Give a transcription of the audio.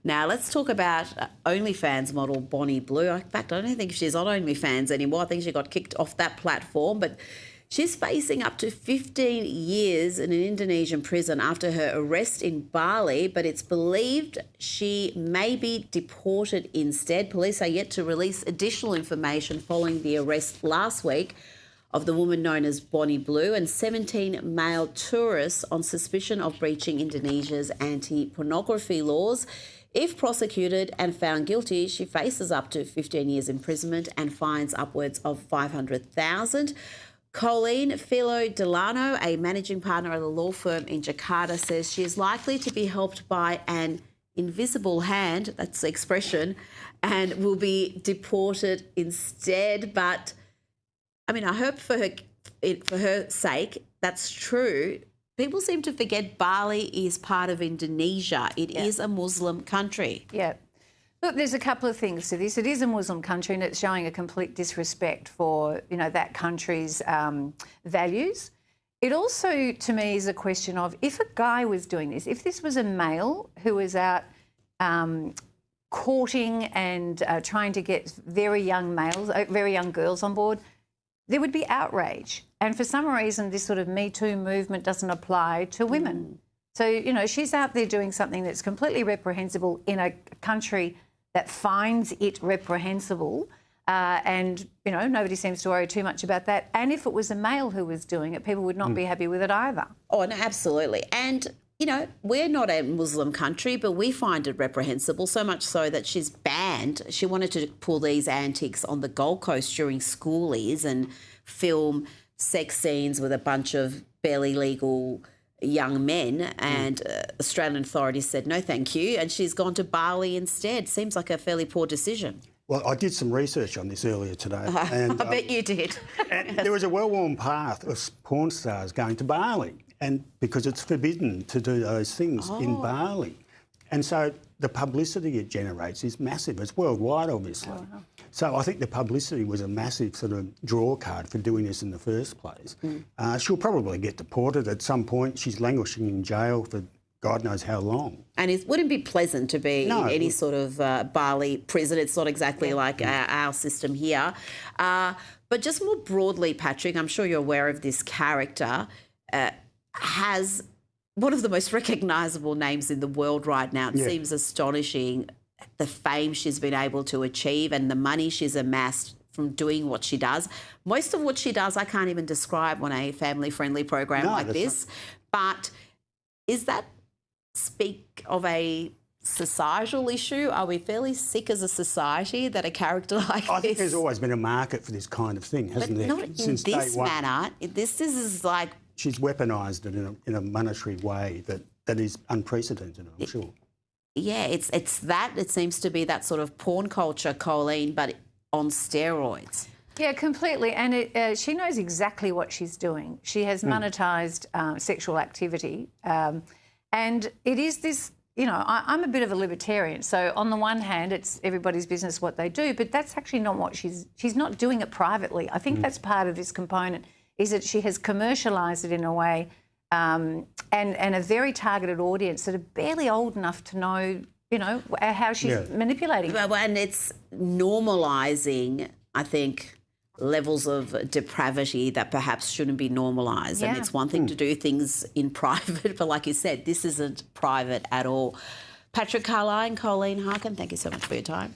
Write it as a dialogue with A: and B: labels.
A: Now, let's talk about OnlyFans model Bonnie Blue. In fact, I don't think she's on OnlyFans anymore. I think she got kicked off that platform, but she's facing up to 15 years in an Indonesian prison after her arrest in Bali, but it's believed she may be deported instead. Police are yet to release additional information following the arrest last week of the woman known as Bonnie Blue and 17 male tourists on suspicion of breaching Indonesia's anti-pornography laws. If prosecuted and found guilty, she faces up to 15 years imprisonment and fines upwards of $500,000. Colleen Filo Delano, a managing partner at a law firm in Jakarta, says she is likely to be helped by an invisible hand, that's the expression, and will be deported instead. But I mean, I hope for her sake that's true. People seem to forget Bali is part of Indonesia. It is a Muslim country.
B: Yeah. Look, there's a couple of things to this. It is a Muslim country and it's showing a complete disrespect for, that country's values. It also, to me, is a question of if a guy was doing this, if this was a male who was out courting and trying to get very young girls on board, there would be outrage. And for some reason, this sort of Me Too movement doesn't apply to women. So, she's out there doing something that's completely reprehensible in a country that finds it reprehensible. And, nobody seems to worry too much about that. And if it was a male who was doing it, people would not be happy with it either.
A: Oh, no, absolutely. And, we're not a Muslim country, but we find it reprehensible, so much so that she's banned. She wanted to pull these antics on the Gold Coast during schoolies and film sex scenes with a bunch of barely legal young men, and Australian authorities said no thank you, and she's gone to Bali instead. Seems like a fairly poor decision.
C: Well, I did some research on this earlier today. And,
A: I bet you did.
C: And there was a well-worn path of porn stars going to Bali, and because it's forbidden to do those things in Bali. And so the publicity it generates is massive. It's worldwide, obviously. Oh, wow. So I think the publicity was a massive sort of draw card for doing this in the first place. She'll probably get deported at some point. She's languishing in jail for God knows how long. And
A: it wouldn't be pleasant to be in any sort of Bali prison. It's not exactly like our system here. But just more broadly, Patrick, I'm sure you're aware of this character, has one of the most recognisable names in the world right now. It seems astonishing, the fame she's been able to achieve and the money she's amassed from doing what she does. Most of what she does I can't even describe on a family-friendly program like this. But is that speak of a societal issue? Are we fairly sick as a society that a character like this...
C: I think there's always been a market for this kind of thing, hasn't there?
A: Not in this manner. This is like...
C: She's weaponised it in a monetary way that is unprecedented, I'm sure.
A: Yeah, it's that. It seems to be that sort of porn culture, Colleen, but on steroids.
B: Yeah, completely. And she knows exactly what she's doing. She has monetised sexual activity. And it is this, I'm a bit of a libertarian. So on the one hand, it's everybody's business what they do, but that's actually not what she's not doing it privately. I think that's part of this component, is that she has commercialised it in a way and a very targeted audience that are barely old enough to know, how she's manipulating.
A: Well, and it's normalising, I think, levels of depravity that perhaps shouldn't be normalised. And it's one thing to do things in private, but like you said, this isn't private at all. Patrick Carlyle and Colleen Harkin, thank you so much for your time.